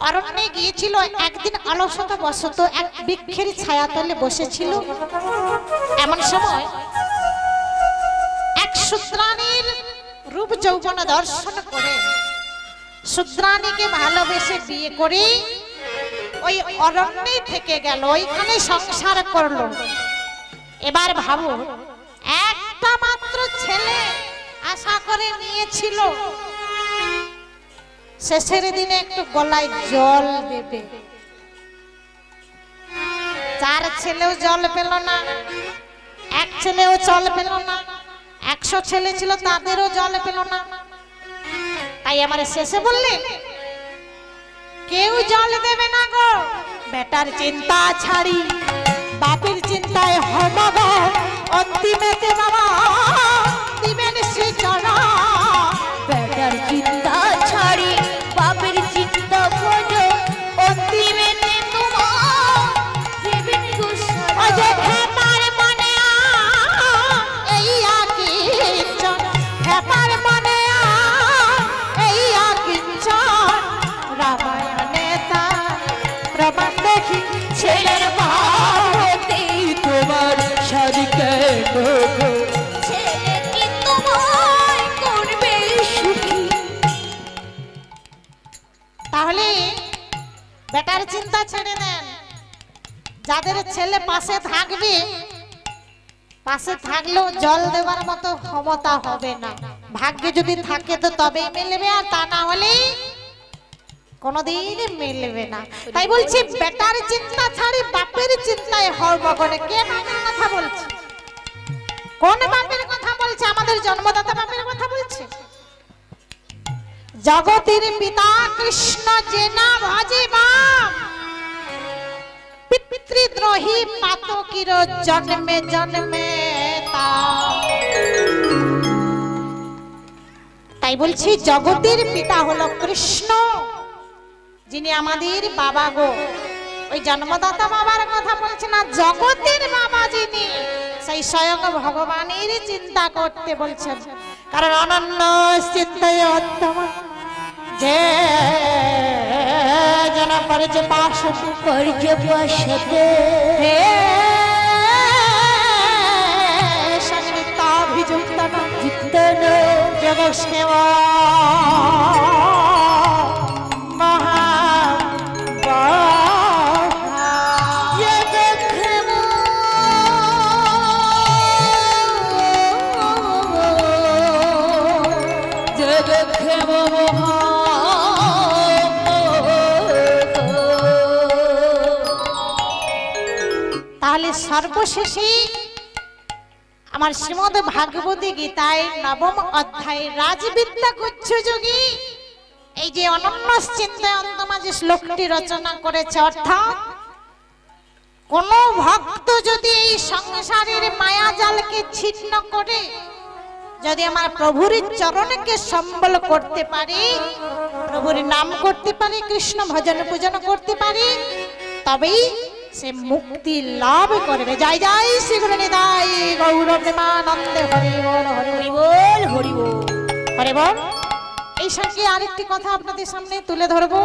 অরণ্যে গিয়েছিল। একদিন অলসতা বশত এক বৃক্ষের ছায়াতলে বসেছিল। এমন সময় এক শূদ্রাণীর রূপ যৌবন দর্শন করে শূদ্রাণীকে ভালোবেসে বিয়ে করে ওই অরণ্যে থেকে গেল, ওইখানে সংসার করলো। এবার ভাবো, একটা মাত্র ছেলে আশা করে নিয়েছিল, শেষের দিনে একটু গলায় জল দেবে। 4 ছেলেও জল পেল না, 1 ছেলেও জল পেল না, 100 ছেলে ছিল তাদেরও জল পেল না। তাই আমার শেষে বললেন, কেউ জল দেবে না গো, বেটার চিন্তা ছাড়ি বাপের চিন্তায় হব গো, অন্তিমেতে বাবা দিবেন শ্রী চরণ। বেটার চিন্তা ছাড়ি বাপের চিন্তা ভজো, অন্তিমেতে তোমার দেবেন গো অজয় হেপার মনে এই আকিঞ্চন, হেপার মনে এই আকিঞ্চন। রামায়ণে তার প্রমাণ দেখি ছেলের বাপতে তোমার সারিকে গো, ছেলে কি তোমায় করবে সুখী। তাহলে বেটার চিন্তা ছেড়ে দেন। যাদের ছেলে পাশে থাকবে, পাশে থাকলেও জল দেওয়ার মতো ক্ষমতা হবে না। ভাগ্যে যদি থাকে তো তবেই মিলবে, আর তা না হলে কোনদিন মিলবে না। তাই বলছি, বেটার চিন্তা ছাড়ি বাপের চিন্তায় হও মগনে। কে বাপের কথা বলছে? কোন বাপের কথা বলছে? আমাদের জন্মদাতা বাপের কথা বলছে। জগতের পিতা কৃষ্ণ যে না ভজে বাপ, পিতৃদ্রোহী পাতকির জন্মে জন্মে তাই বলছি, জগতের পিতা হলো কৃষ্ণ, যিনি আমাদের বাবা গো। ওই জন্মদাতা বাবার কথা বলছে না, জগতের বাবা যিনি, সেই স্বয়ং ভগবানের চিন্তা করতে বলছেন। কারণ অনন্য চিন্তায় উত্তম যে জন পরিচে পাশতে পরিচয় পাশতে হে সন্নিহিতাভিযুক্ত জিতন জগৎসেব তাহলে সর্বশেষে আমার শ্রীমদ ভাগবতী গীতায় 9ম অধ্যায় রাজবিদ্যা গুচ্ছ যোগী এই যে অনন্য চিন্তায় অন্তমা যে শ্লোকটি রচনা করেছে, অর্থাৎ কোন ভক্ত যদি এই সংসারের মায়াজালকে ছিন্ন করে যদি আমার প্রভুর চরণকে সম্বল করতে পারে, প্রভুর নাম করতে পারে, কৃষ্ণ ভজন পূজন করতে পারে, তবেই সে মুক্তি লাভ করবে। জয় জয় শ্রী গুরু নিতাই গৌর প্রেমানন্দে হরি বল হরি বল হরি বল হরি বল। এই সঙ্গে আরেকটি কথা আপনাদের সামনে তুলে ধরবো।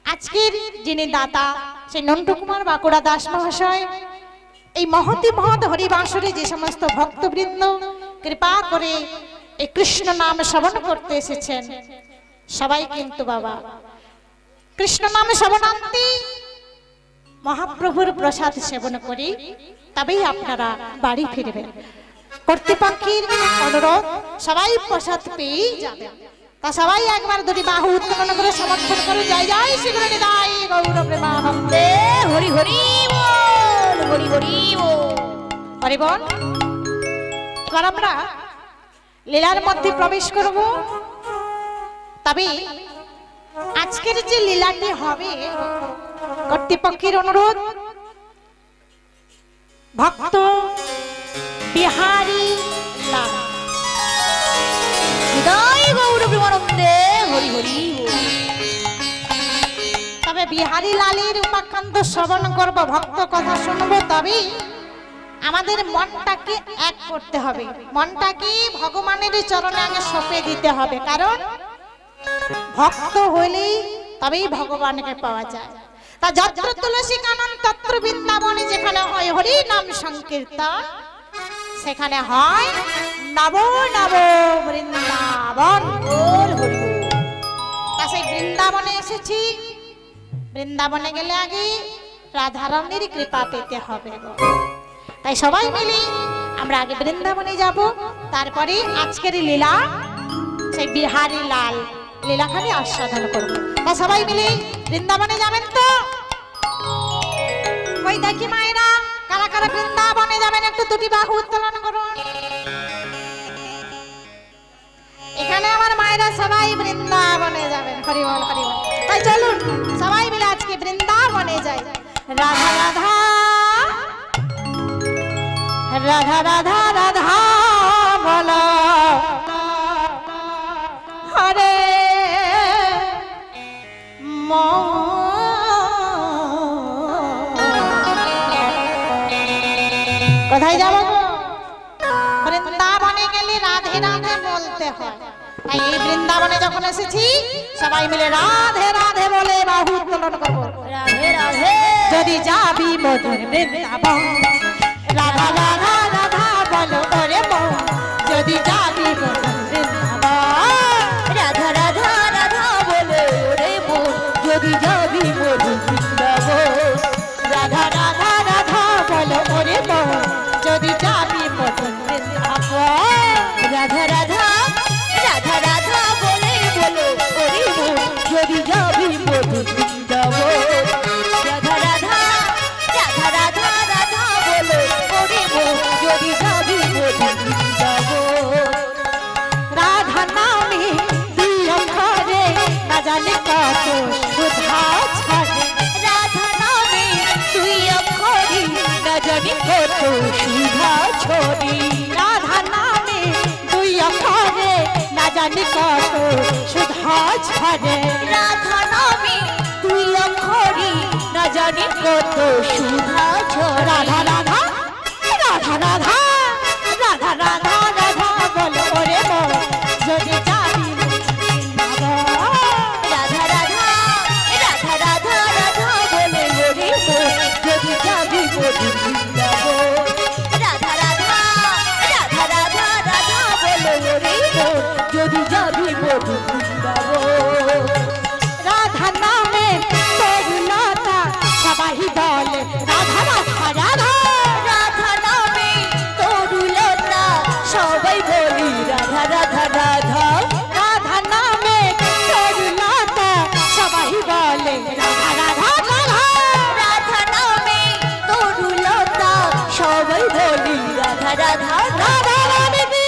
আজকের যিনি দাতা সেই নন্টু কুমার বাঁকুড়া দাস মহাশয় এই মহতি মহৎ হরিবাসরে যে সমস্ত ভক্তবৃন্দ কৃপা করে এই কৃষ্ণ নাম শ্রবণ করতে এসেছেন, সবাই কিন্তু বাবা কৃষ্ণ নাম শ্রবণান্তে মহাপ্রভুর প্রসাদ সেবন করে তবেই আপনারা বাড়ি ফিরবেন। কর্তৃপক্ষের অনুরোধ, সবাই প্রসাদ পেয়ে যাবেন। তা সবাই একবার দুটি বাহু উত্তোলন করে সমর্থন করে জয় জয় শ্রী গুরু নিতাই গৌর প্রেমানন্দে হরি হরি বল হরি হরি বল হরি বল। এবার আমরা লীলার মধ্যে প্রবেশ করব। তবে আজকের যে লীলাটি হবে, কর্তৃপক্ষের অনুরোধ, ভক্ত বিহারী লাল জয় গৌর প্রেমানন্দে হরি হরি বল। তবে বিহারী লালের উপাখ্যান্ত শ্রবণ করব, ভক্ত কথা শুনবো, তবে আমাদের মনটাকে এক করতে হবে, মনটাকে ভগবানের চরণে আগে সঁপে দিতে হবে। কারণ ভক্ত হলেই তবেই ভগবানকে পাওয়া যায়। তা যত্র তুলসী কানন তত্র বৃন্দাবনে, যেখানে হয় হরি নাম সংকীর্তন সেখানে হয় নব নব বৃন্দাবন। তা সেই বৃন্দাবনে এসেছি, বৃন্দাবনে গেলে আগে রাধারানীর কৃপা পেতে হবে। তাই সবাই মিলে আমরা আগে বৃন্দাবনে যাব, তারপরে আজকের লীলা সেই বিহারী লাল লীলাখানি আস্বাদন করব। তা সবাই মিলে বৃন্দাবনে যাবেন তো? ওই দেখি মায়েরা কারা কারা বৃন্দাবনে যাবেন, একটু দুটি বাহু উত্তোলন করুন। এখানে আমার মায়েরা সবাই বৃন্দাবনে যাবেন। হরি বল হরি বল। তাই চলুন সবাই মিলে আজকে বৃন্দাবনে যাই। রাধা রাধা রাধা রাধা রাধা বলো হরে কোথায় যাবো? বৃন্দাবনে গেলে রাধে রাধে বলতে হয়। তাই এই বৃন্দাবনে যখন এসেছি সবাই মিলে রাধে রাধে বলে বাহু উত্তোলন করবো। রাধে রাধে। যদি যাবি মধুর বৃন্দাবন, রাধা রাধা রাধা বলো ওরে মন। যদি যাবি মধুর বৃন্দাবন, রাধা রাধা রাধা বলো ওরে মন। যদি যাবি মধুর বৃন্দাবন, রাধা রাধা রাধা বলো ওরে মন। যদি যাবি মধুর বৃন্দাবন, রাধা রাধা রাধা রাধা বলে বলো ওরে মন। যদি যাবি মধুর বৃন্দাবন, রাধা রাধা রাধা রাধা রাধা বলো ওরে মন। যদি যাবি মধুর বৃন্দাবন। রাধা নামে দুই অক্ষরে না জানি কত সুধা ছড়ে। রাধা নামে দুই অক্ষরে না জানি কত সুধা ছড়ে। রাধা নামে দুই অক্ষরে না জানি কত সুধা ছড়ে। রাধা নামে দুই অক্ষরে না জানি কত সুধা ছড়ে। রাধা রাধা রাধা রাধা রাধা রাধা রাধা বলো ওরে মন। যদি যাবি রাধা রাধা রাধা রাধা রাধা বলে ওরে মন। যদি যাবি মধুর বৃন্দাবন, রাধা রাধা রাধা রাধা রাধা বলে ওরে মন। যদি যাবি মধুর বৃন্দাবন। রাধা নামে তরুলতা সবাই বলে রাধা রাধা রাধা। রাধা নামে তরুলতা সবাই বলি রাধা রাধা রাধা। রাধা নামে তরুলতা সবাই বলে রাধা রাধা রাধা। রাধা নামে তরুলতা সবাই বলি রাধা রাধা রাধা। রাধা কি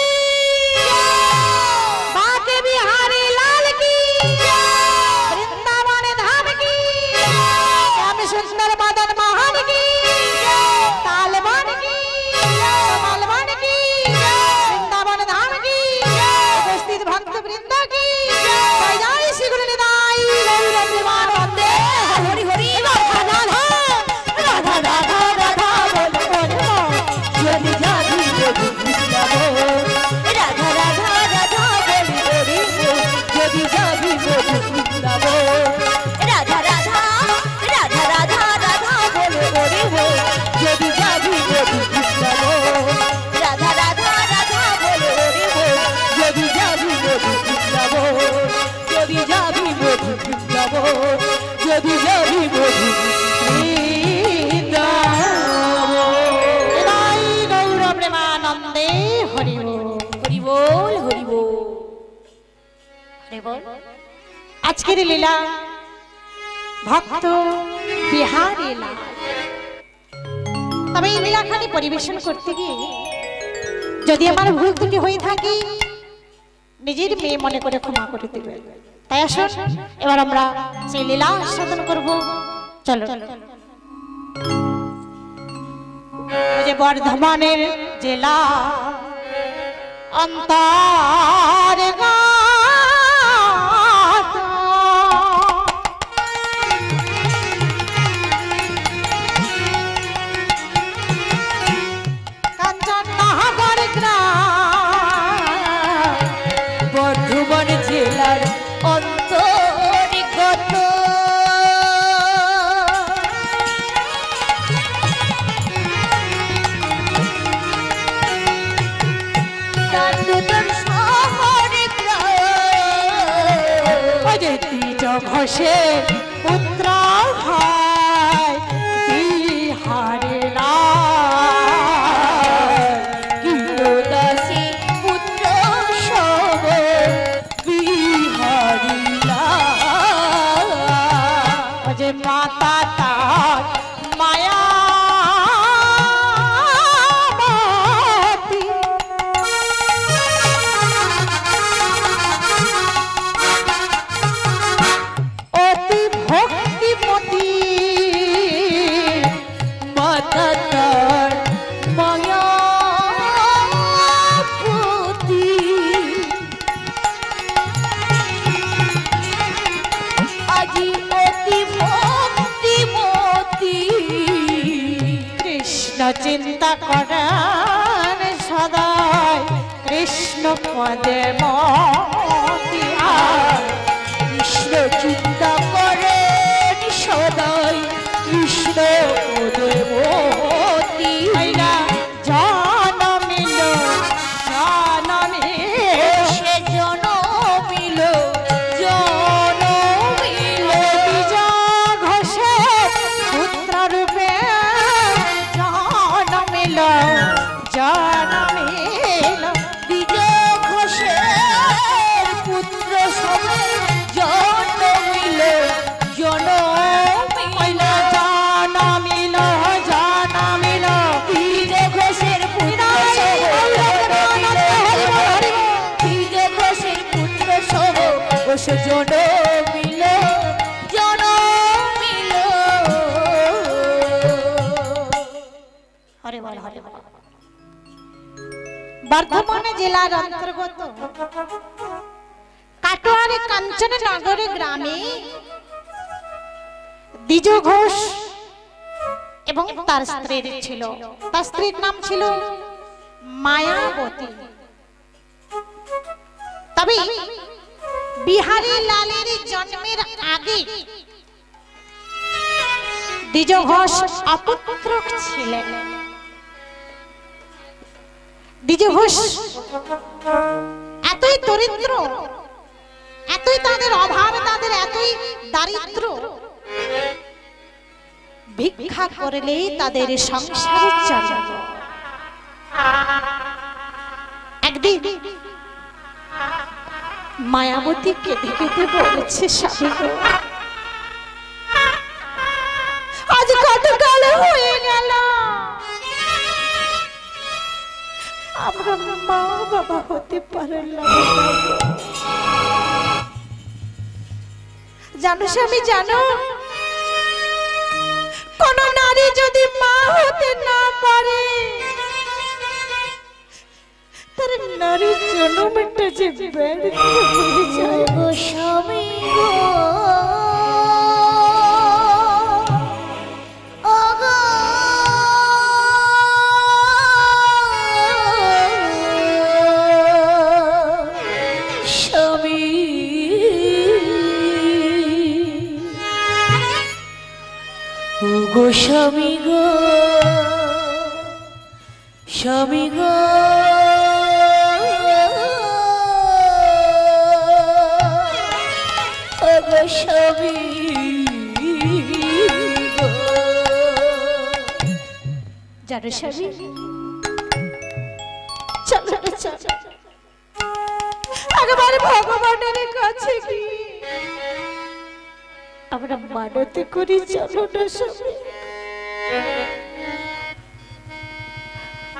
বাকে বিহারি লাল কি, বৃন্দাবনে ধাম কি, শ্যাম সুন্দর মদন মোহন কি, তালবন কি, মালবন কি, বৃন্দাবন ধাম কি, উপস্থিত ভক্ত বৃন্দ কি, জয় জয় শ্রী গুরু নিতাই গৌর প্রেমানন্দে। হরি হরি রাধা রাধা রাধা রাধা রাধা বলো ওরে মন। যদি যাবি মধুর বৃন্দাবন, রাধা রাধা রাধা বলি ওরে মন। যদি যাবি মধুর বৃন্দাবন, রাধা রাধা রাধা রাধা রাধা বলো ওরে মন। যদি যাবি মধুর বৃন্দাবন, রাধা রাধা রাধা বলো ওরে মন। যদি যাবি মধুর বৃন্দাবন, যদি যাবি মধুর বৃন্দাবন, যদি যাবি মধুর গৌর প্রেমানন্দে। হরি বল হরি বল হরি বল হরি বল। আজকের লীলা ভক্ত বিহারী লাল। তবে এই লীলাখানি পরিবেশন করতে গিয়ে যদি আমার ভুল ত্রুটি হয়ে থাকে নিজের মেয়ে মনে করে ক্ষমা করে দেবে। তাই আসুন এবার আমরা সেই লীলা আস্বাদন করব। চলো। যে বর্ধমানের জেলা অন্তর বর্ধমান জেলার অন্তর্গত ঘোষের পুত্র হয় বিহারী লাল গৃহদাসী পুত্র সব বিহারী লাল। যে মাতা তার মায়া অতি ভক্তিমতী মাতা তার মায়াবতী। আজি অতি ভক্তিমতী কৃষ্ণ চিন্তা করেন সদাই কৃষ্ণ পদে মতি কৃষ্ণ চিন্তা করেন সদাই কৃষ্ণ পদমতি। জনমিল জনমিল সে জনমিল জনমিল বিজয় ঘোষের পুত্র রূপে জনমিল জনমিল বিজয় ঘোষের পুত্র সবে জনমিল জনমিল জনমিল জনমিল বিজয় ঘোষের পুত্র সবে জনমিল বিজয় ঘোষের পুত্র সবে ঘোষ জনমিল জনমিল। হরে বল হরে বল। বর্ধমান জেলার অন্তর্গত কাটোয়ারে কাঞ্চননগর গ্রামে দ্বিজ ঘোষ এবং তার স্ত্রীর ছিল, তার স্ত্রীর নাম ছিল মায়াবতী। তবে বিহারী লালের জন্মের আগে দ্বিজ ঘোষ অপুত্র ছিলেন। দ্বিজ ঘোষ এতই দরিদ্র, এতই তাদের অভাব, তাদের এতই দারিদ্র, ভিক্ষা করলেই তাদের সংসার চলে। একদিন মায়াবতী কেঁদে কেঁদে বলেছে, স্বামী গো, আজ কত কাল হয়ে গেল আমরা মা বাবা হতে পারলাম না। জানো স্বামী, জানো কোন নারী যদি মা হতে না পারে তার নারীর জন্মটা যে ব্যর্থ হয়ে যায় গো স্বামী গো। গো স্বামী গো স্বামী গো গো স্বামী গো। জানো স্বামী, চলো রে চলো, একবারে ভগবানের কাছে গিয়ে আমরা মানতে করি, চলো না স্বামী।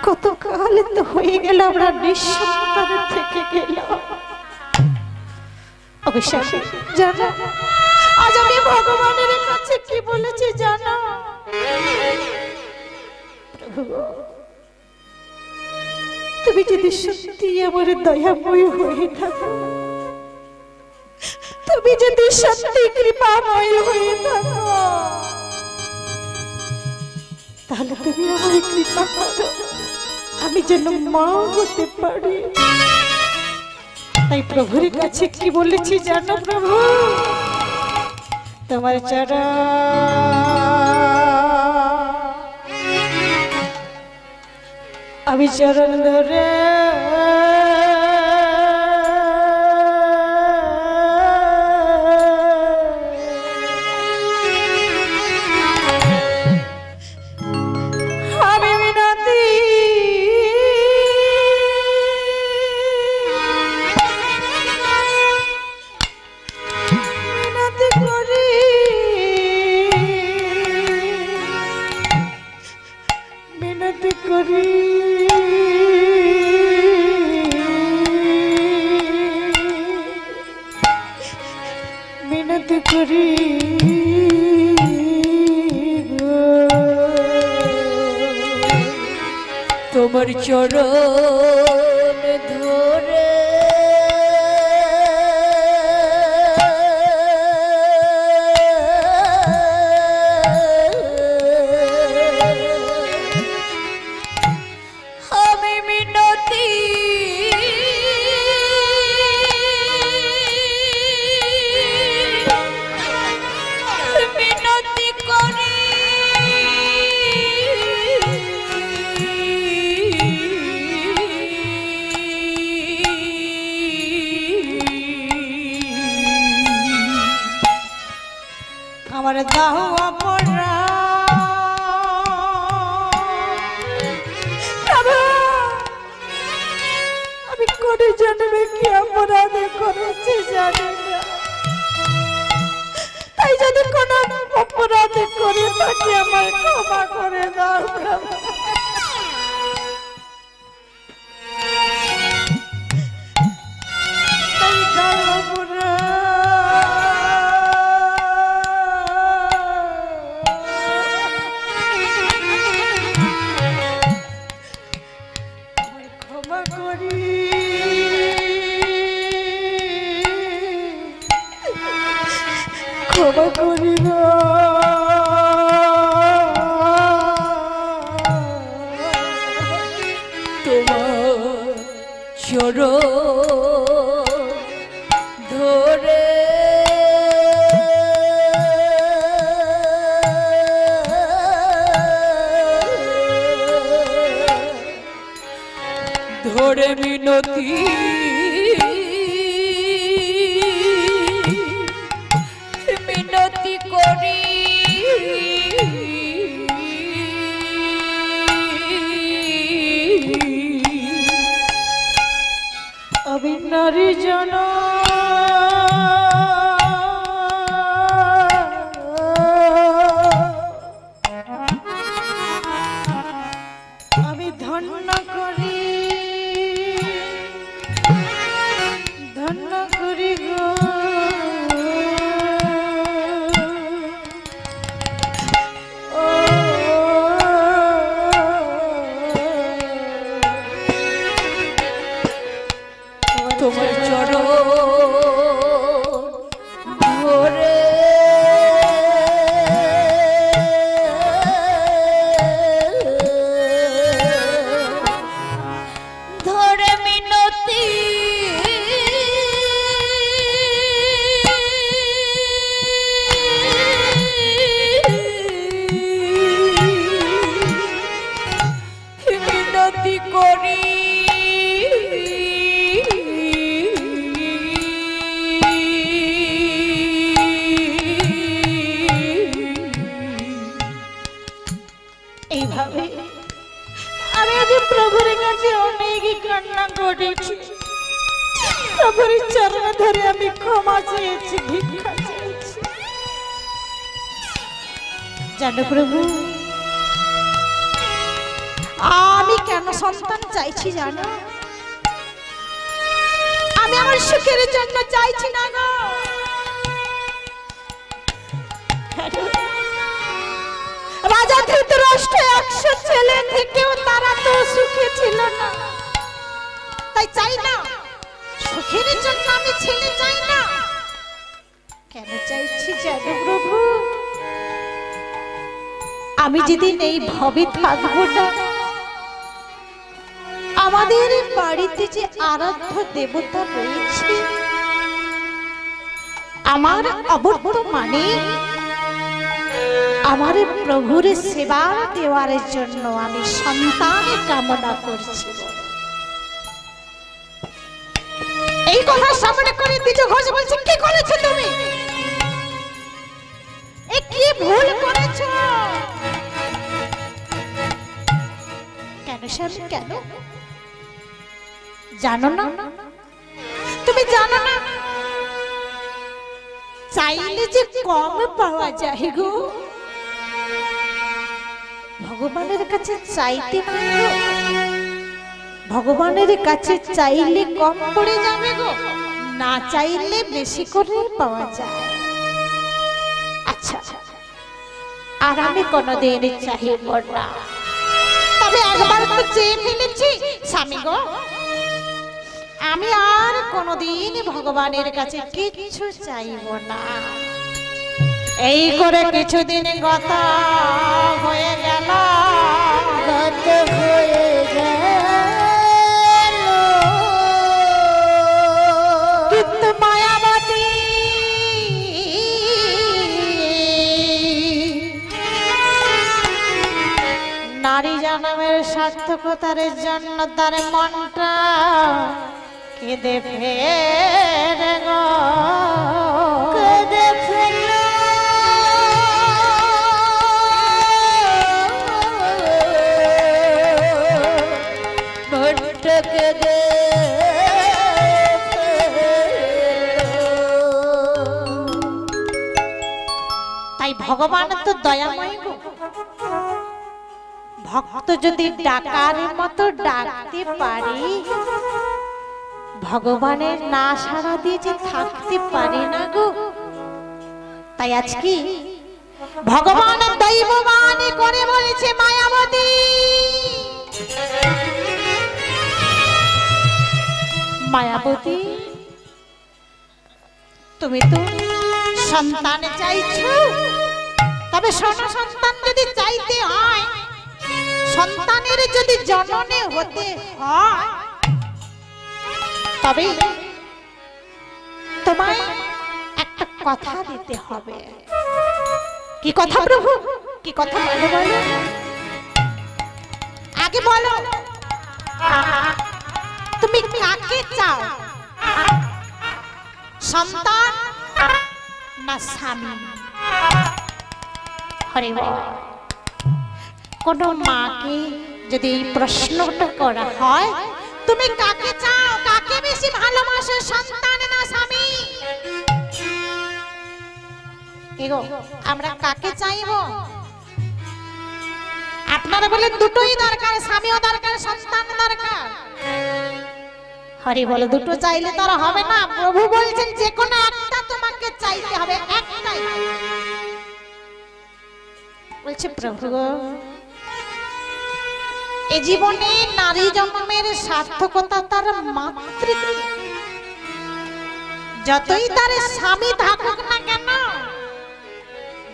কত কাল তো হয়ে গেল আমরা নিঃসন্তান থেকে গেলাম। অবশ্যই জানো আজ আমি ভগবানের কাছে কি বলেছি জানো? প্রভু, তুমি যদি সত্যি আমার দয়াময় হয়ে থাকো, তুমি যদি সত্যি কৃপাময় হয়ে থাকো, তাহলে তুমি আমার কৃপা করো, আমি যেন মা হতে পারি। তাই প্রভুর কাছে কি বলেছি জানো? প্রভু, তোমার চরণ আমি চরণ ধরে করি মিনতি করি তোমার চরণ ধরে আমি মিনতি মিনতি করি আমার দাহুয়া পড়া আমি করে জন্মে কি অপরাধ করেছি জানি না, তাই যদি কোনো অপরাধ করে থাকি আমার ক্ষমা করে দাও প্রভু। তাই দাও পুরা ক্ষমা করি ক্ষমা করি না তোমার চরণ ধরে ধরে মিনতি মিনতি করি আমি নারী জন আমি ধন্য করি গো তোমার চরণ ধরে ধরে মিনতি মিনতি করি এইভাবে আমি আজ প্রভুর কাছে অনেক কান্না করেছি, প্রভুর চরণ ধরে আমি ক্ষমা চেয়েছি, ভিক্ষা চেয়েছি। জানো প্রভু আমি কেন সন্তান চাইছি জানো? আমি আমার সুখের জন্য চাইছি না গো। রাজা ধৃতরাষ্ট্র 100 ছেলে থেকেও তারা তো সুখে ছিল না, তাই চাই না সুখের জন্য আমি ছেলে চাই না। কেন চাইছি জানো প্রভু? আমি যেদিন এই ভবে থাকবো না, আমাদের বাড়িতে যে আরাধ্য দেবতা রয়েছে আমার অবর্তমানে আমার প্রভুর সেবা দেওয়ার জন্য আমি সন্তান কামনা করছি। এই কথা সামনে করে দ্বিজ ঘোষ বলছে, কি করেছো তুমি? এ কি ভুল করেছো? কেন স্বামী কেন? জানো না? তুমি জানো না চাইলে যে কম পাওয়া যায় গো। ভগবানের কাছে চাইতে পারো? ভগবানের কাছে চাইলে কম পড়ে যাবে গো, না চাইলে বেশি করে পাওয়া যায়। আচ্ছা, আর আমি কোনোদিন চাইব না, তবে একবার তো চেয়ে ফেলেছি স্বামী গো, আমি আর কোনোদিন ভগবানের কাছে কিছু চাইব না। এই করে কিছুদিন গত হয়ে গেল, গত হয়ে গেল, কিন্তু মায়াবতী নারী জন্মের সার্থকতার জন্য তার মনটা কেঁদে ফেলে গো, কেঁদে ফেল। তাই ভগবান তো দয়াময় গো, ভক্ত যদি ডাকার মতো ডাকতে পারি, ভগবানের না সাড়া দিয়ে যে থাকতে পারি না গো। তাই আজকে ভগবান দৈববাণী করে বলেছে, মায়াবতী মায়াবতী তুমি তো সন্তান চাইছো, তবে সন্তান যদি চাইতে হয়, সন্তানের যদি জননে হতে হয়, তবে তোমায় একটা কথা দিতে হবে। কি কথা প্রভু, কি কথা বলো বলো, আগে বলো তুমি কাকে চাও, সন্তান না স্বামী? হরে বল। কোন মাকে যদি এই প্রশ্নটা করা হয়, তুমি কাকে চাও, কাকে বেশি ভালোবাসো, সন্তান না স্বামী? এগো আমরা কাকে চাইবো? আপনারা বলেন দুটোই দরকার, স্বামীও দরকার, সন্তান দরকার। হরি বলে দুটো চাইলে তো আর হবে না, প্রভু বলছেন যে কোনো একটা তোমাকে চাইতে হবে, একটাই। বলছে প্রভু এ জীবনে নারী জন্মের সার্থকতা তার মাতৃত্ব, যতই তার স্বামী থাকুক না কেন,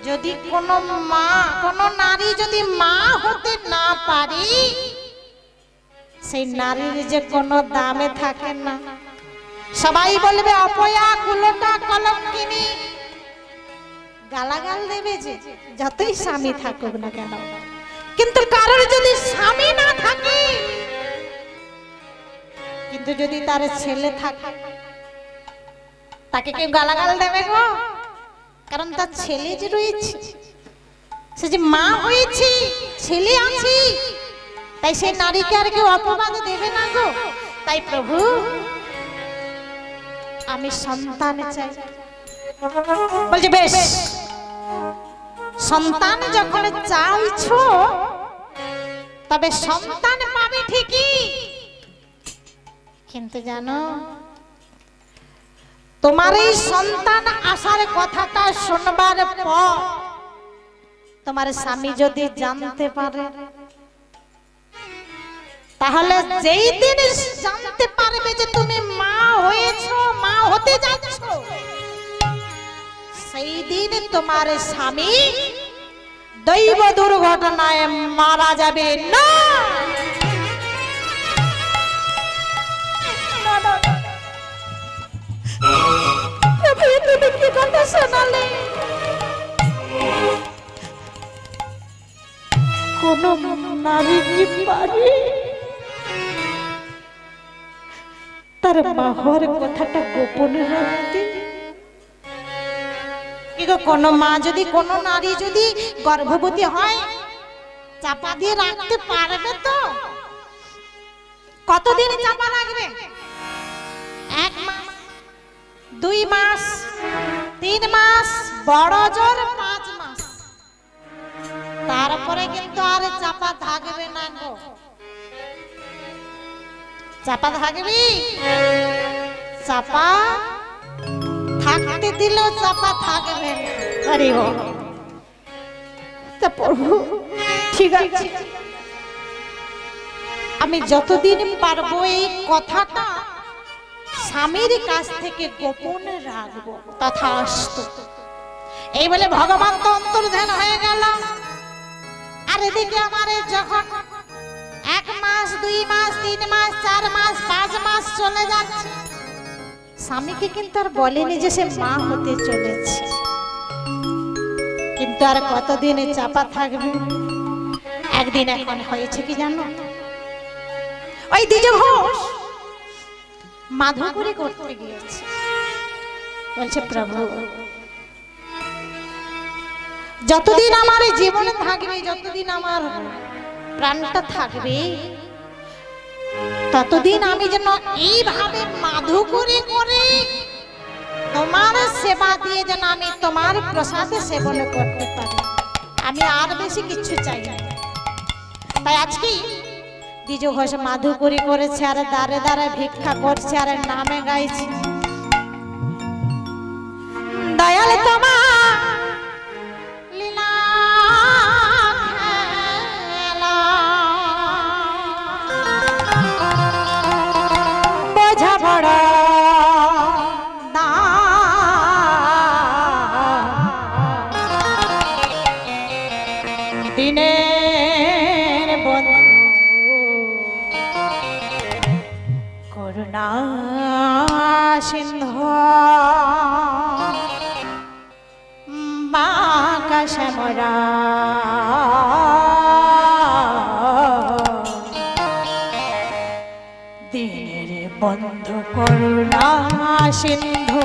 যদি কোনো মা, কোনো নারী যদি মা হতে না পারে, সেই নারীর যে কোনো দামে থাকে না। সবাই বলবে অপয়া, কুলোটা, কলঙ্কিনী, গালাগাল দেবে যে যতই স্বামী থাকুক না কেন। কিন্তু কারোর যদি স্বামী না থাকে, কিন্তু যদি তার ছেলে থাকে, তাকে কেউ গালাগাল দেবে গো, কারণ তার ছেলে যে রয়েছে, সে যে মা হয়েছে, ছেলে আছে, তাই সেই নারীকে আর কেউ অপবাদ দেবে না গো। তাই প্রভু আমি সন্তান চাই। বলছে বেশ, সন্তান যখন চাইছো, তবে সন্তান পাবে ঠিকই, কিন্তু জানো তোমার এই সন্তান আসার কথাটা শুনবার পর তোমার স্বামী যদি জানতে পারে, তাহলে যেই দিন জানতে পারবে যে তুমি মা হয়েছো, মা হতে যাচ্ছ, সেই দিন তোমার স্বামী দৈব দুর্ঘটনায় মারা যাবে না। তুমি কি কথা শোনালে? কোন নারী কি পারে তার মা হওয়ার কথাটা গোপনে রাখতে? কোন মা যদি, কোন নারী যদি গর্ভবতী হয়, চাপা দিয়ে রাখতে পারবে তো? কতদিন চাপা রাখবে? 1 মাস, 2 মাস, 3 মাস, বড় জোর 5 মাস। তারপরে কিন্তু আর চাপা থাকবে না গো। চাপা থাকবি? চাপা থাকতে দিলেও চাপা থাকবে না। আরে ও তা প্রভু ঠিক আছে, আমি যতদিন পারবো এই কথাটা স্বামীর কাছ থেকে গোপন রাখবো। তথাস্তু। এই বলে ভগবান তো অন্তর্ধান হয়ে গেল। আর এদিকে আমার যখন 1 মাস 2 মাস 3 মাস 4 মাস 5 মাস চলে যাচ্ছে, স্বামীকে কিন্তু আর বলেনি যে সে মা হতে চলেছে। কিন্তু আর কতদিনে চাপা থাকবে? একদিন এখন হয়েছে কি জানো, ওই দ্বিজ ঘোষ মাধুকরী করতে গিয়েছে। বলছে প্রভু যতদিন আমার জীবনে থাকবে, যতদিন আমার প্রাণটা থাকবে, ততদিন আমি যেন এইভাবে মাধুকরী করে তোমার সেবা দিয়ে যেন আমি তোমার প্রসাদে সেবন করতে পারি। আমি আর বেশি কিছু চাই না। তাই আজকে দ্বিজ ঘোষ মাধুকরী করেছে, আর দাঁড়ে দাঁড়ে ভিক্ষা করছে, আর নামে গাইছে দয়াল তোমার লীলা খেলা বোঝা বড় দিনের বন্ধু করুণা সিন্ধু বাঁকা শ্যামরা দিনের বন্ধু করুণা সিন্ধু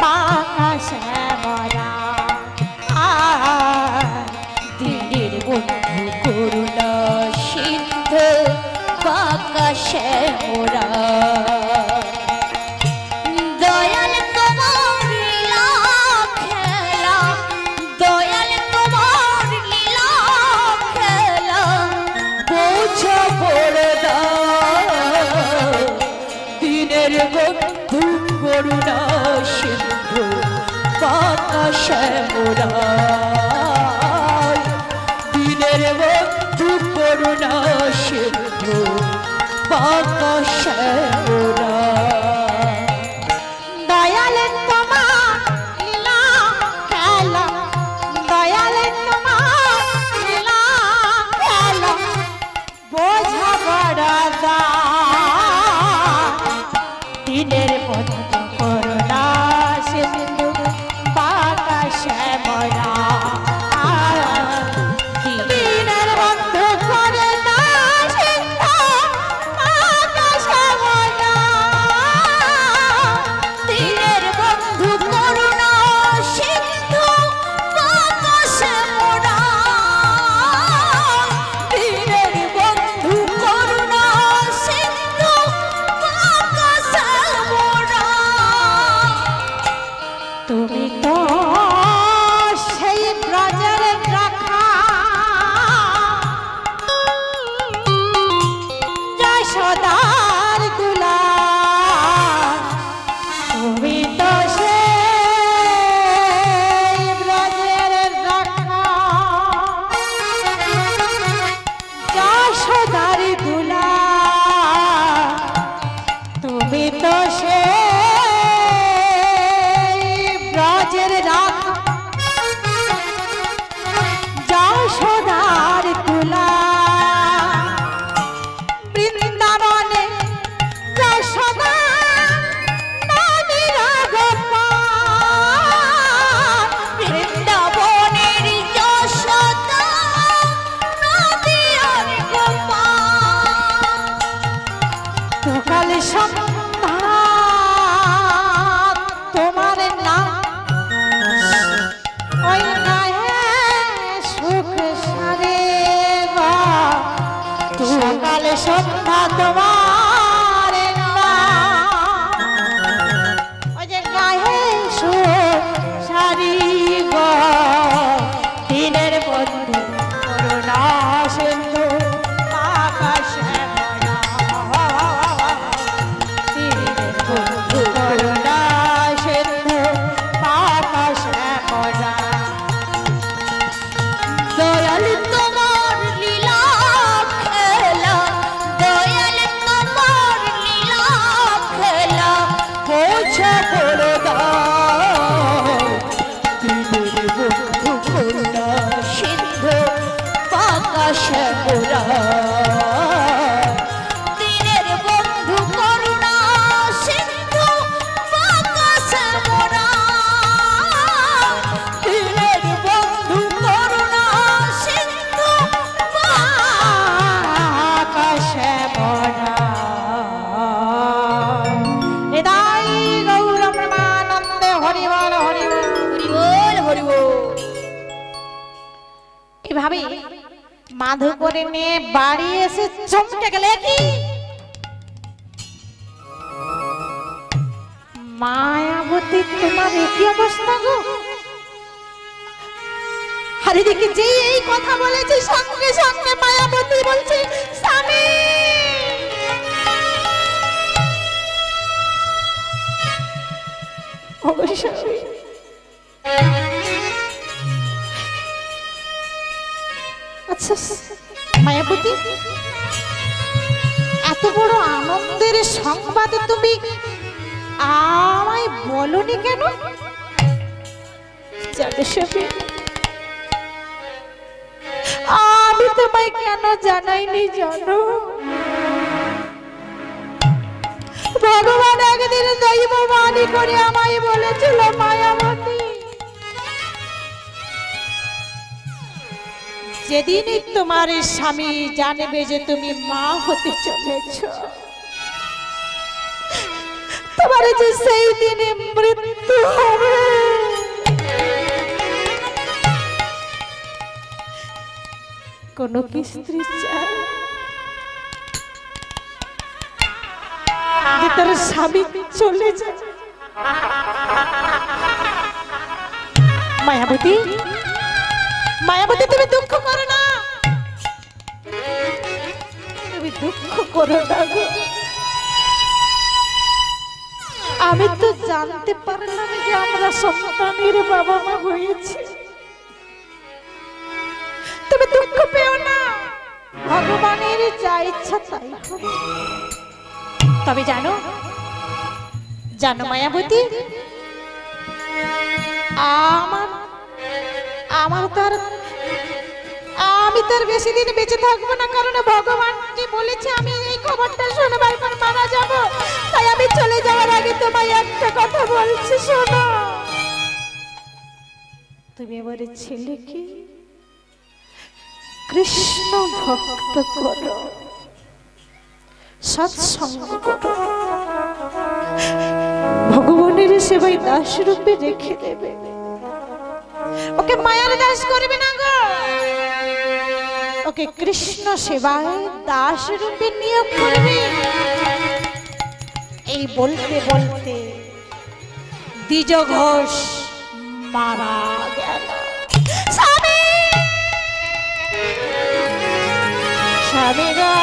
বাঁকা শ্যামরা, দিনের বন্ধু করুণা সিন্ধু বাঁকা শ্যামরা, দয়াল তোমার লীলা খেলা, দয়াল তোমার লীলা খেলা বোঝা বড় দিনের বন্ধু করুণা সিন্ধু বাঁকা শ্যামরা, দিনের বন্ধু করুণা সিন্ধু বাঁকা শ্যামরা। দয়াল তোমার লীলা খেলা, দয়াল তোমার লীলা খেলা বোঝা বড় দিনের বন্ধু করুণা সিন্ধু বাঁকা শ্যামরা, দিনের বন্ধু করুণা সিন্ধু বাঁকা শ্যামরা, দিনের বন্ধু করুণা সিন্ধু বাঁকা শ্যামরা, দিনের বন্ধু করুণা সিন্ধু বাঁকা শ্যামরা। তুমি তো সেই ব্রজের রাখা যশোদার দুলার, তুমি তো সেই ব্রজের রাখা যশোদার দুলার, তুমি তো সেই ব্রজের রাখা যশোদার দুলার, বৃন্দাবনে যশোদা নদীর গোপাল, বৃন্দাবনের যশোদা নদীর গোপাল, সকাল সন্ধ্যা তোমার নাম ওই গায়ে সুখ সারে গো, সকাল সন্ধ্যা তোমার নাম ওই যে গায়ে সুখ সারি গো, দিনের বন্ধু এইভাবে মাধু করে নিয়ে বাড়ি এসে চমকে গেলে কি মায়াবতী, তোমার কি অবস্থা গো? আরে দেখি যে এই কথা বলেছে সঙ্গে সঙ্গে মায়াবতী বলছে স্বামী। অবশ্যই আচ্ছা মায়াবতী, এত বড় আনন্দের সংবাদ তুমি আমায় বলনি কেন? আমি তোমায় কেন জানাইনি জানো? ভগবান একদিন দৈব বাণী করে আমায় বলেছিল মায়াবতী, যেদিনই তোমার স্বামী জানবে যে তুমি মা হতে চলেছ, তোমার যে সেই দিনে মৃত্যু হবে। কোন কি স্ত্রী চায় যে তার স্বামী চলে যায়? মায়াবতী, মায়াবতী তুমি দুঃখ করো না, তুমি দুঃখ করো না গো। আমি তো জানতে পারলাম যে আমরা সন্তানের বাবা মা হয়েছি। তুমি দুঃখ পেও না, ভগবানের যা ইচ্ছা তাই হবে। তবে জানো জানো মায়াবতী, আমি তার বেশি দিন বেঁচে থাকবো না, কারণ ভগবান যে বলেছে আমি এই খবরটা শোনবার পর মারা যাব। তাই আমি চলে যাওয়ার আগে তোমায় একটা কথা বলছি, শোনো। তুমি এবারে ছেলেকে কৃষ্ণ ভক্ত করো, সৎসঙ্গ করো, ভগবানের সেবায় দাস রূপে রেখে দেবে। ওকে মায়ার দাস করবে না গো, ওকে কৃষ্ণ সেবায় দাস রূপে নিয়োগ করবে। এই বলতে বলতে দ্বিজ ঘোষ মারা গেল। স্বামী, স্বামী গো,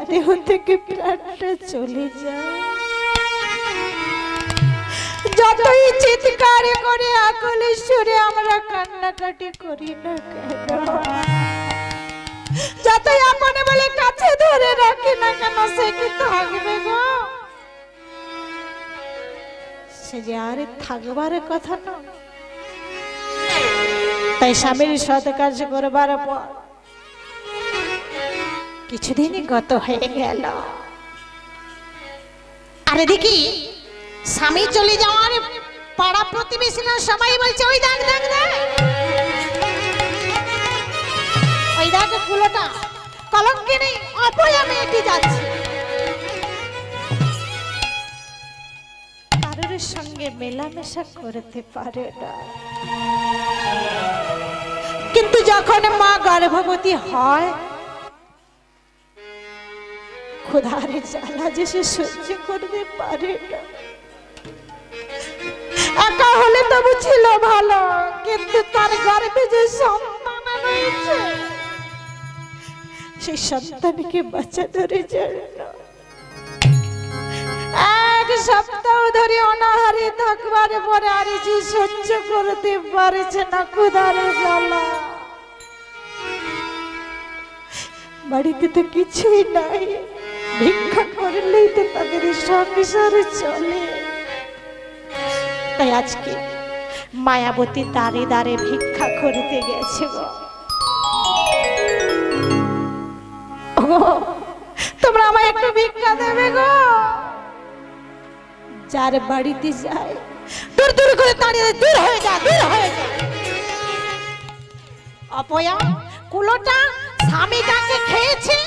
দেহ থেকে প্রাণটা চলে যায়, যতই চিৎকার করে আকুল সুরে আমরা কান্নাকাটি করি না কেন, যতই আপনে বলে কাছে ধরে রাখি না কেন, সে কি থাকবে গো? সে যে আর থাকবার কথা না। তাই স্বামীর সৎ কাজ করবার পর কিছুদিনই গত হয়ে গেল, আর দেখি স্বামী চলে যাওয়ার পাড়া প্রতিবেশীরা সবাই বলছে ওই দেখ দেখ দেখ, ওই দেখ কুলোটা কলঙ্কিনী অপয়া মেয়েটি যাচ্ছে। কারোর সঙ্গে মেলামেশা করতে পারে না, কিন্তু যখন মা গর্ভবতী হয় ক্ষুধার জ্বালা যে সে সহ্য করতে পারে না। একা হলে তবু ছিল ভালো, কিন্তু তার গর্ভে যে সন্তান রয়েছে সেই সন্তানকে বাঁচানোর জন্য এক সপ্তাহ ধরে অনাহারে থাকবার পরে আর যে সহ্য করতে পারছে না ক্ষুধার জ্বালা। বাড়িতে তো কিছুই নাই, ভিক্ষা করলেই তো তাদের সংসার চলে। তাই আজকে মায়াবতী দাঁড়ে দাঁড়ে ভিক্ষা করতে গেছে গো। তোমরা আমায় একটু ভিক্ষা দেবে গো। যার বাড়িতে যায় দূর দূর করে দাঁড়িয়ে দূর হয়ে যা, দূর হয়ে যা। অপয়া কুলোটা স্বামীটাকে খেয়েছে,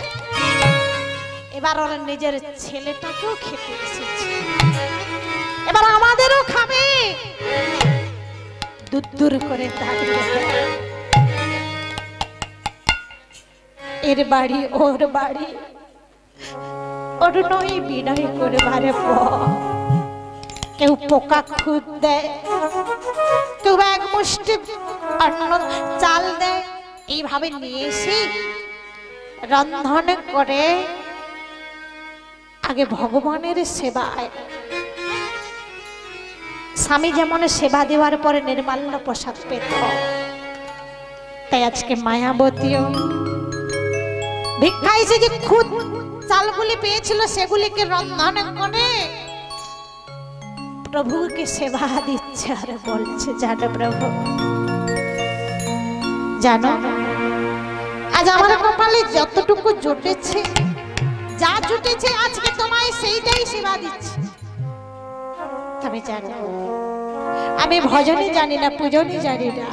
এবার ওরা নিজের ছেলেটাকেও খেতে এসেছে, এবার আমাদেরও খাবে। দূর দূর করে দাঁড়িয়ে এর বাড়ি ওর বাড়ি, ওর নয় বিনয় করবারে কেউ পোকা খুদ দেয়, কেউ এক মুষ্টি অন্ন চাল দেয়, এইভাবে নিয়ে এসে রন্ধন করে আগে ভগবানের সেবায়। স্বামী যেমন সেবা দেওয়ার পরে নির্মাল্য পোশাক পেত, তাই আজকে মায়াবতীও ভিক্ষা এসে যে খুদ চালগুলি পেয়েছিল সেগুলিকে রন্ধন করে প্রভুকে সেবা দিচ্ছে আর বলছে জানো প্রভু, জানো আজ আমার কপালে যতটুকু জুটেছে, যা জুটেছে আজকে তোমায় সেইটাই সেবা দিচ্ছি। তবে জানো আমি ভজনে জানি না, পূজনে জানি না,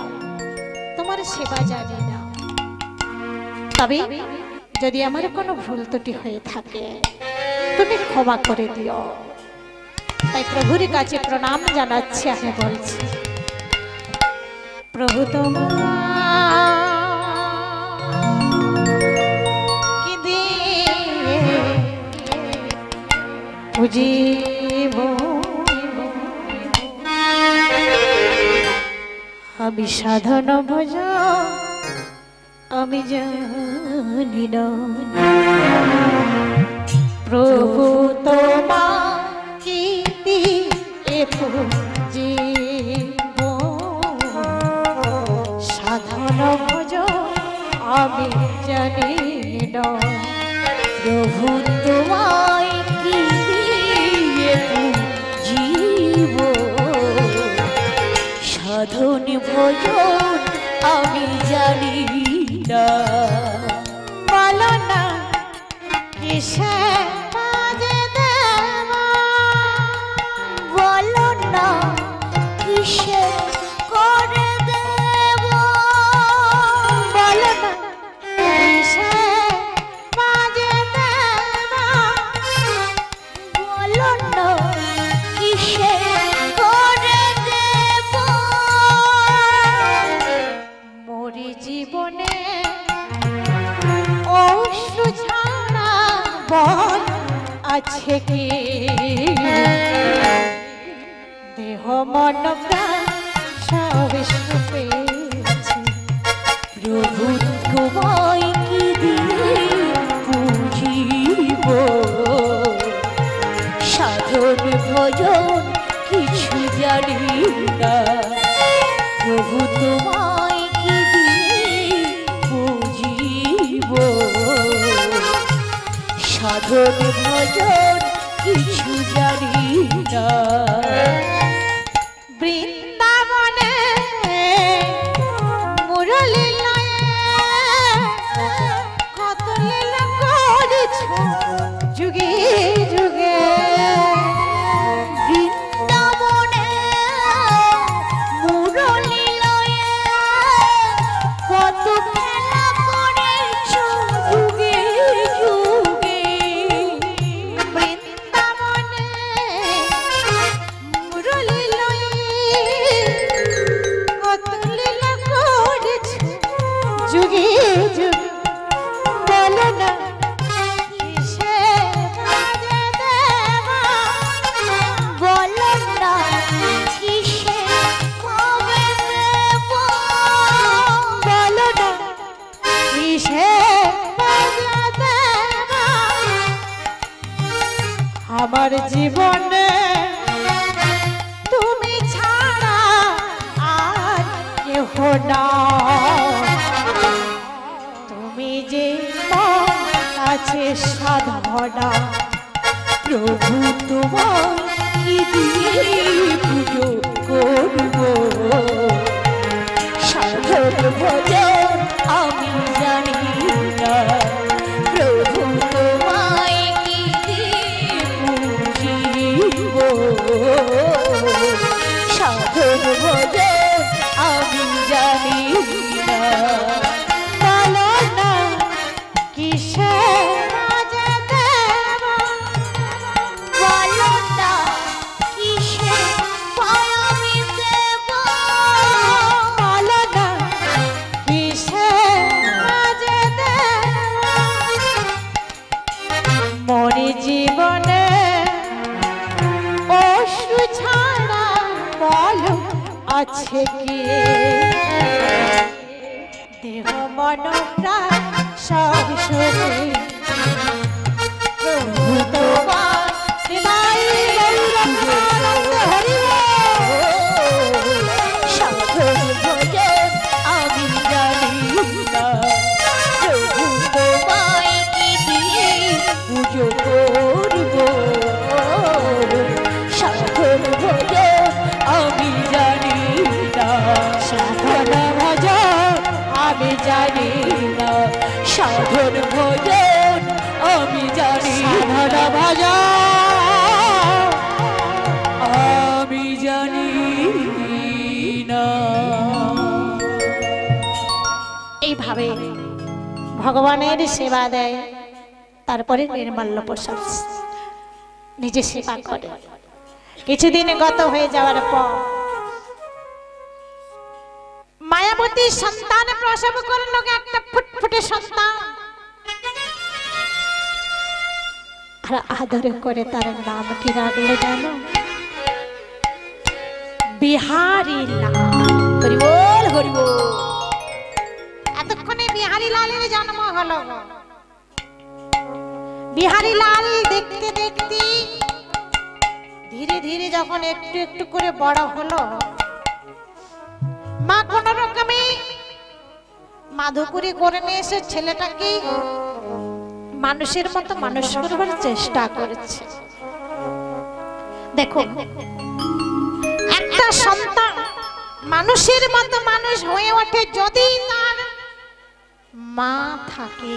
তোমার সেবা জানি না, তবে যদি আমার কোনো ভুল ত্রুটি হয়ে থাকে তুমি ক্ষমা করে দিও। তাই প্রভুর কাছে প্রণাম জানাচ্ছি, আমি বলছি প্রভু তোমার কি দিয়ে বুঝিব আমি সাধন ভজ, আমি জানি না প্রভু তোমার কি দিয়ে বুঝিব সাধন ভজ, আমি জানি না প্রভু তোমায় কি দিয়ে বুঝিব সাধন ভজন, আমি জানি না। বলো না কিসে বাজে দেব, বলো না কিসে করে দেব, বলো না কিসে বাজে দেব, বলো না কিসে করে দেব। মরি জীবনে অশ্রু ছাড়া বল আছে কি, দেহ মন প্রাণ সব পেয়েছি প্রভু তোমায় কি দিয়ে বুঝিব ভজন কিছু জানি না প্রভু তোমায় কি দিয়ে বুঝিব সাধন ভজন কিছু জানি না বৃন্দাবনে মুরলি লয়ে কত লীলা করেছ যুগে যুগে বৃন্দাবনে মুরলি লয়ে কত খেলা করেছ যুগে যুগে বৃন্দাবনে মুরলি লয়ে কত লীলা করেছ যুগে যুগে বলো না কিসে বাজে দেবা বলো না কিসে কবে দেব বলো না কিসে বাজে দেবা আমার জীবনে তুমি ছাড়া আর কেহ নাই তুমি যে মন আছে সাধনা প্রভু তোমার কি দিয়ে পুজো করব সাধন ভজন আমি জানি না প্রভু তোমায় কি দিয়ে পুজিব সাধন ভজন আমি জানি না বলো না কিসে বাজে দেবা বলো না কিসে পায়ামি দেব বলো না কিসে বাজে দেবা মরি জীবনে অশ্রু ছাড়া বলো আছে কি দেহ মন প্রাণ সব শুনে প্রভু তোমার হৃদয় গৌরবানন্দ হরি বল। সাধন ভজন আমি জানি না প্রভু তোমায় কি দিয়ে পুজো করব সাধন ভজন আমি জানি না সাধন ভজন আমি জানি না সাধন ভজন আমি জানি সাধন ভজন আমি জানি না এইভাবে ভগবানের সেবা দেয় তারপরে নির্মাল্য প্রসাদ নিজে সেবা করে কিছুদিন গত হয়ে যাওয়ার পর মায়াবতী সন্তান প্রসব করলো একটা ফুটফুটে সন্তান আর আদর করে তার নাম কি রাখলো জানো বিহারী লাল হরি বল হরি বল এতক্ষণে বিহারী লালের জন্ম হলো বিহারী লাল দেখতে দেখতে ধীরে ধীরে যখন একটু একটু করে বড় হলো মা কোন রকমে মাধুকুরি করে নিয়ে এসে ছেলেটাকে মানুষের মতো মানুষ করবার চেষ্টা করেছে দেখো একটা সন্তান মানুষের মতো মানুষ হয়ে ওঠে যদি তার মা থাকে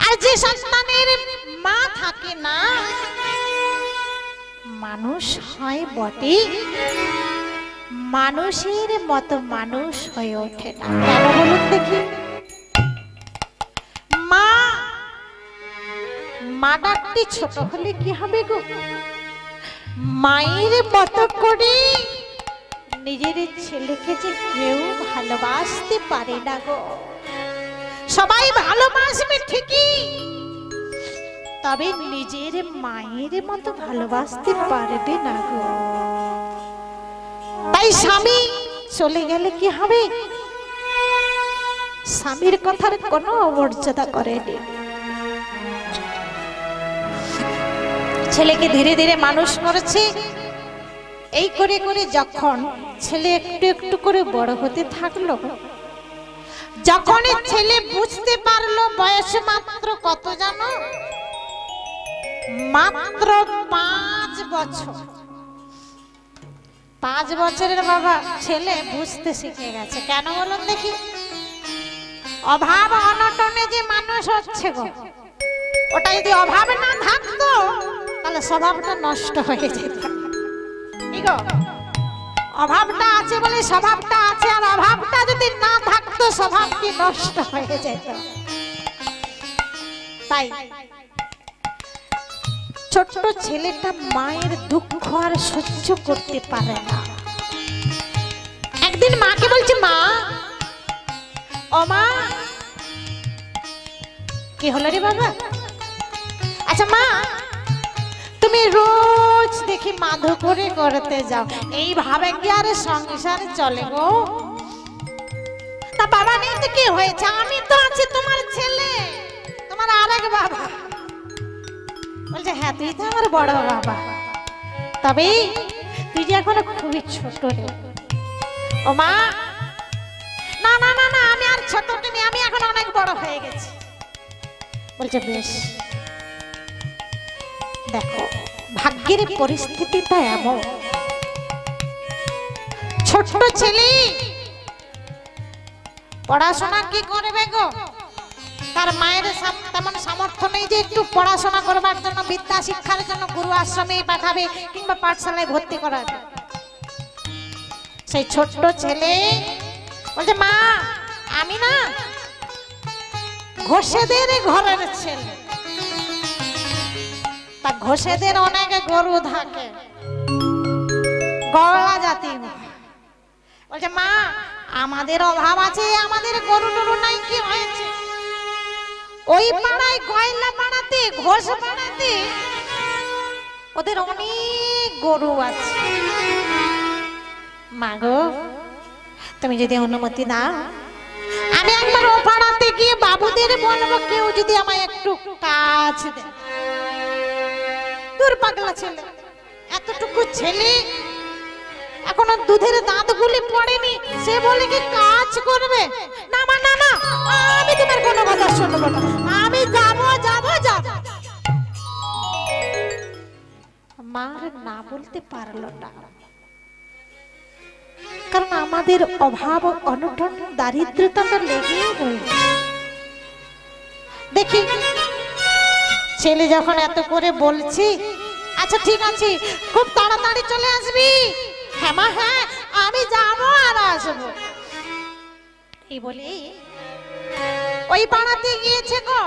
আর যে সন্তানের মা থাকে না মানুষ হয় বটে মানুষের মতো মানুষ হয়ে ওঠে না কেন বলুন দেখি মা মা ডাকটি ছোট হলে কি হবে গো মায়ের মতো করে নিজের ছেলেকে যে কেউ ভালোবাসতে পারে না গো সবাই ভালোবাসবে ঠিকই তবে নিজের মায়ের মতো ভালোবাসতে পারবে না গো তাই স্বামী চলে গেলে কি হবে স্বামীর কথার কোনো অমর্যাদা করেনি ছেলেকে ধীরে ধীরে মানুষ করেছে। এই করে করে যখন ছেলে একটু একটু করে বড় হতে থাকলো, যখন ছেলে বুঝতে পারলো, বয়স মাত্র কত জানো? মাত্র 5 বছর। 5 বছরের বাবা ছেলে বুঝতে শিখে গেছে। কেন বলুন দেখি? অভাব অনটনে যে মানুষ হচ্ছে গো, ওটা যদি অভাব না থাকতো তাহলে স্বভাবটা নষ্ট হয়ে যেত। কি গো, অভাবটা আছে বলে স্বভাবটা আছে, আর অভাবটা যদি না থাকতো স্বভাবটি নষ্ট হয়ে যেত। তাই ছোট্ট ছেলেটা মায়ের দুঃখ আর সহ্য করতে পারে না। একদিন মাকে বলছে, মা, ও মা। কি হলো রে বাবা? আচ্ছা মা, তুমি রোজ দেখি মাধু করে করতে যাও, এইভাবে কি আর সংসার চলে গো? তা বাবা নেই তো কি হয়েছে? আমি তো আছি, তোমার ছেলে, তোমার আরেক বাবা। বলছে, হ্যাঁ তুই তো আমার বড় বাবা, তবে তুই যে এখনো খুবই ছোট রে। ও মা, না না না না, আমি আর ছোট নেই, আমি এখন অনেক বড় হয়ে গেছি। বলছে, বেশ। দেখো ভাগ্যের পরিস্থিতিটা এমন, ছোট ছেলে পড়াশোনা কি করবে গো? তার মায়ের তেমন সামর্থ্য নেই যে একটু পড়াশোনা করবার জন্য, বিদ্যা শিক্ষার জন্য গুরু আশ্রমে পাঠাবে কিংবা পাঠশালায় ভর্তি করাবে। সেই ছোট্ট ছেলে বলছে, মা, আমি না ঘোষেদের ঘরের ছেলে, তা ঘোষেদের অনেক গরু থাকে, গলা জাতি। বলছে, মা, আমাদের অভাব আছে, আমাদের গরু টরু নাই, কি হয়েছে? ওই পাড়ায় গয়লা পাড়াতে, ঘোষ পাড়াতে ওদের অনেক গরু আছে। মা গো, তুমি যদি অনুমতি দাও, আমি একবার ও পাড়াতে গিয়ে বাবুদের বলবো কেউ যদি আমায় একটু কাজ দেয়। দূর পাগলা ছেলে, এতটুকু ছেলে এখনো দুধের দাঁতগুলি পড়েনি, সে বলে কি কাজ করবে? না মা, না না, আমি তোমার কোনো কথা শুনবো না, আমি যাবো যাবো যাবো। মার না বলতে পারলো না, কারণ আমাদের অভাব অনটন দারিদ্রতা লেগেই রয়েছে। দেখি ছেলে যখন এত করে বলছি, আচ্ছা ঠিক আছে, খুব তাড়াতাড়ি চলে আসবি। হ্যাঁ মা, হ্যাঁ আমি যাবো আর আসবো। এই বলে ওই পাড়াতে গিয়েছে গো।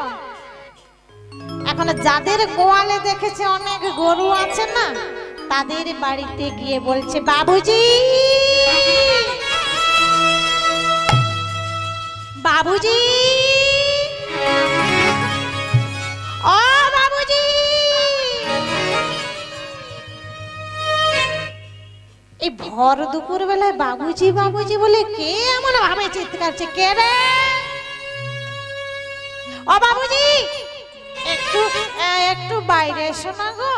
এখন যাদের গোয়ালে দেখেছে অনেক গরু আছে না, তাদের বাড়িতে গিয়ে বলছে, বাবুজি, বাবুজি, ও বাবুজি। এই ভর দুপুর বেলায় বাবুজি বাবুজি বলে কে এমন ভাবে চিৎকার করছে? কে রে? ও বাবুজি, একটু একটু বাইরে এসো না গো,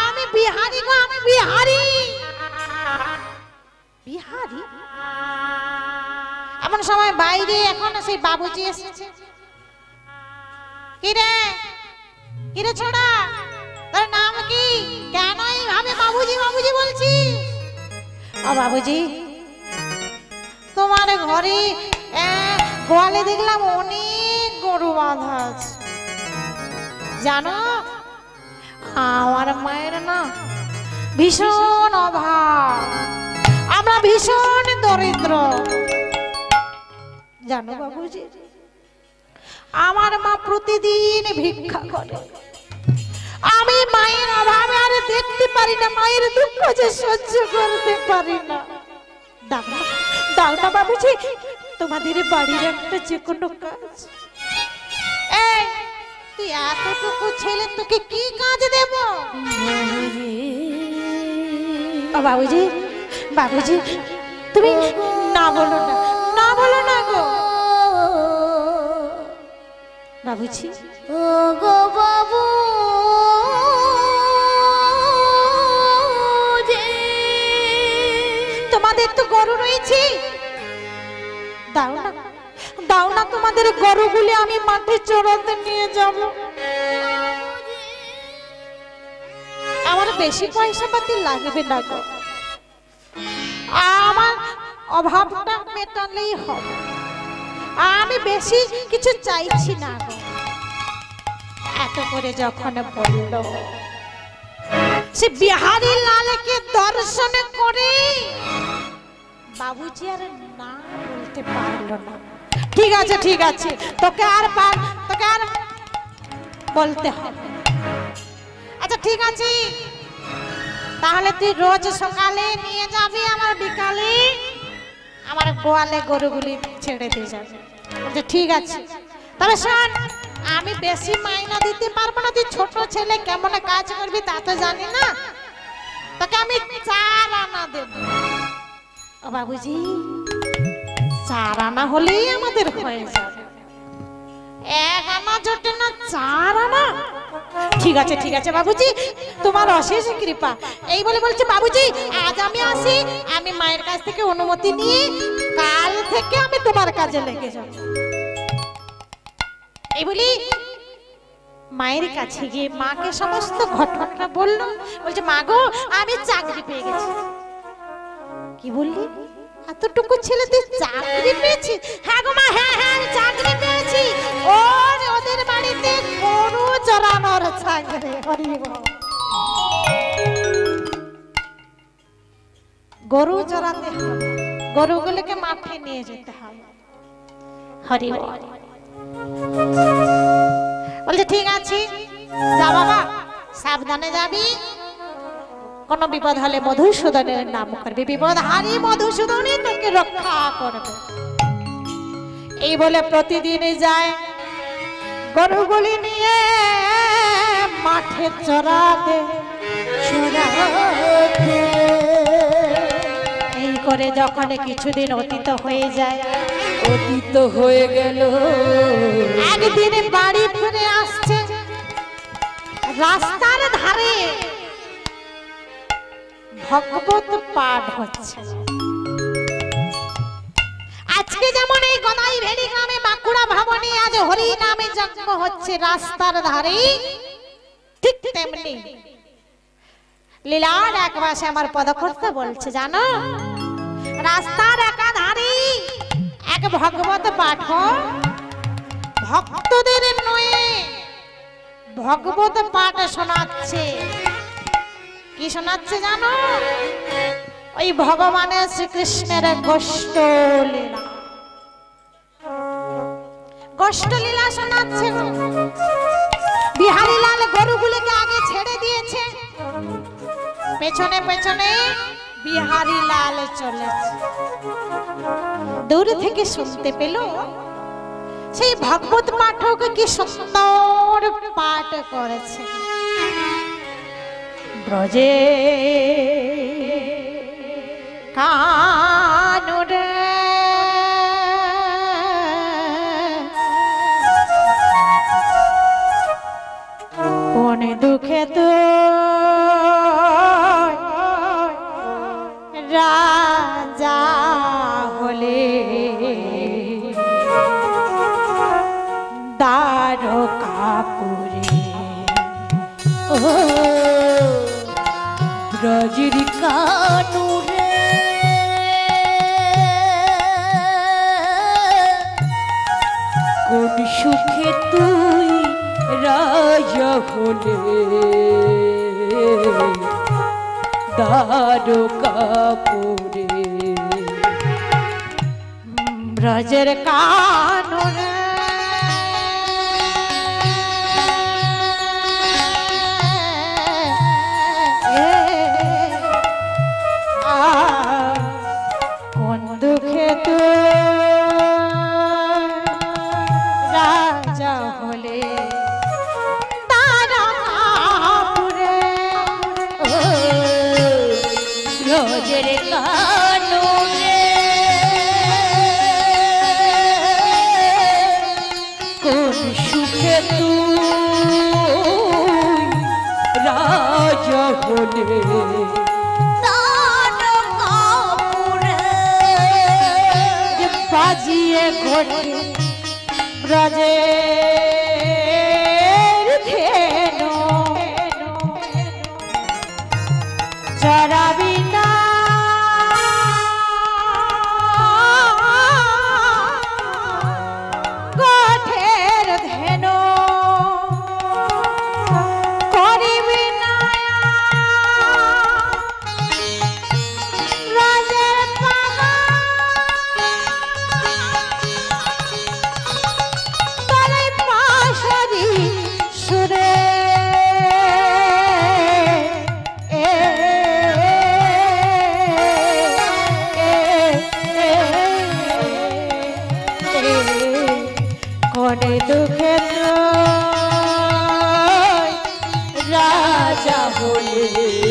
আমি বিহারি গো, আমি বিহারি। বিহারি? এমন সময় বাইরে এখন সেই বাবুজি এসেছে। কিরে, কিরে ছোড়া, তোর নাম কি? কেন এইভাবে বাবুজি বাবুজি বলছি? ও বাবুজি, তোমার ঘরে গোয়ালে দেখলাম অনেক গরু বাঁধা আছে, জানো আমার মায়ের না ভীষণ অভাব, আমরা ভীষণ দরিদ্র। জানো বাবুজি, আমার মা প্রতিদিন ভিক্ষা করে, আমি মায়ের অভাবে আর দেখতে পারি না, মায়ের দুঃখ যে সহ্য করতে পারি না। দাও না, দাও না বাবুজি, তোমাদের বাড়ির একটা যে কোনো কাজ। এই তুই এতটুকু ছেলে, তোকে কি কাজ দেব? বাবুজি, বাবুজি, তুমি না বলো না, না বলো না গো বাবুজি। ও গো বাবু, দাও না, দাও না, তোমাদের গরুগুলি আমি মাঠে চড়াতে নিয়ে যাব। আমার বেশি পয়সা পাতি লাগবে না গো, আমার অভাবটা মেটালেই হবে, আমি বেশি কিছু চাইছি না গো। এত করে যখন বলল, সে বিহারী লালকে দর্শন করে বাবুজি আর না বলতে পারলো না। ঠিক আছে, ঠিক আছে, তোকে আর বলতে হবে। আচ্ছা ঠিক আছে, তাহলে তুই রোজ সকালে নিয়ে যাবি, আমার বিকালে আমার গোয়ালে গরুগুলি ছেড়ে দিয়ে যাবে। আচ্ছা ঠিক আছে, তবে শোন, আমি বেশি মাইনা দিতে পারবো না, তুই ছোট ছেলে কেমন কাজ করবি তা তো জানি না, তোকে আমি 4 আনা দেব। ও বাবুজি, 4 আনা হলেই আমাদের হয়ে যাবে, 1 আনা জোটে না, 4 আনা। ঠিক আছে, ঠিক আছে বাবুজি, তোমার অশেষ কৃপা। এই বলে বলছে, বাবুজি আজ আমি আসি, আমি মায়ের কাছ থেকে অনুমতি নিয়ে কাল থেকে আমি তোমার কাজে লেগে যাব। এই বলি মায়ের কাছে গিয়ে মাকে সমস্ত ঘটনাটা বললো। বলছে, মা গো, আমি চাকরি পেয়ে গেছি। কি বললি? এতটুকু ছেলে তুই চাকরি পেয়েছিস? হ্যাঁ গো মা, হ্যাঁ হ্যাঁ, আমি চাকরি পেয়েছি, ওদের বাড়িতে গরু চড়ানোর চাকরি। হরি বল। গরু চড়াতে হবে, গরুগুলোকে মাঠে নিয়ে যেতে হবে। হরি বল। বলছে ঠিক আছে, যা বাবা, সাবধানে যাবি, কোন বিপদ হলে মধুসূদনের নাম করবি, বিপদ হারি মধুসূদনই তোকে রক্ষা করবে। এই বলে প্রতিদিন যায় গরুগুলি নিয়ে মাঠে চড়াতে। এই করে যখন কিছুদিন অতীত হয়ে যায়, অতীত হয়ে গেল, একদিন বাড়ি ফিরে আসছে, রাস্তার ধারে ভগবত পাঠ হচ্ছে। আজকে যেমন এই গদাই ভেড়ি গ্রামে বাঁকুড়া ভবনে আজ হরি নামে যজ্ঞ হচ্ছে রাস্তার ধারে, ঠিক তেমনি লীলার এক পাশে আমার পদকর্তা বলছে, জানো, রাস্তার একাধারে এক ভগবত পাঠ ভক্তদের নয়ে ভগবত পাঠ শোনাচ্ছে। কি শোনাচ্ছে জানো? ওই ভগবানের শ্রীকৃষ্ণের গোষ্ঠ লীলা, গোষ্ঠ লীলা শোনাচ্ছে। বিহারী লাল গরুগুলোকে আগে ছেড়ে দিয়েছে, পেছনে পেছনে বিহারী লাল চলেছে। দূর থেকে শুনতে পেল সেই ভগবত পাঠক কি সুন্দর পাঠ করেছে। ব্রজে কানুরে কোন দুঃখে তো রাজা হলে দ্বারকাপুরে। ব্রজের কানুরে কোন সুখে তুই রাজা হলে দ্বারকাপুরে। ব্রজের কানুরে কোন দুঃখে তো রাজা হলে দ্বারকাপুরে। ব্রজের কানুরে কোন সুখে তুই রাজা হলে বাজে সাজিয়ে ঘটে ব্রজের ধেনু চরাবি না গোঠের ধেনু করিবি না রাজের পাগা তারে পাশারি সুরে কোনে দুঃখে রাজা হয়ে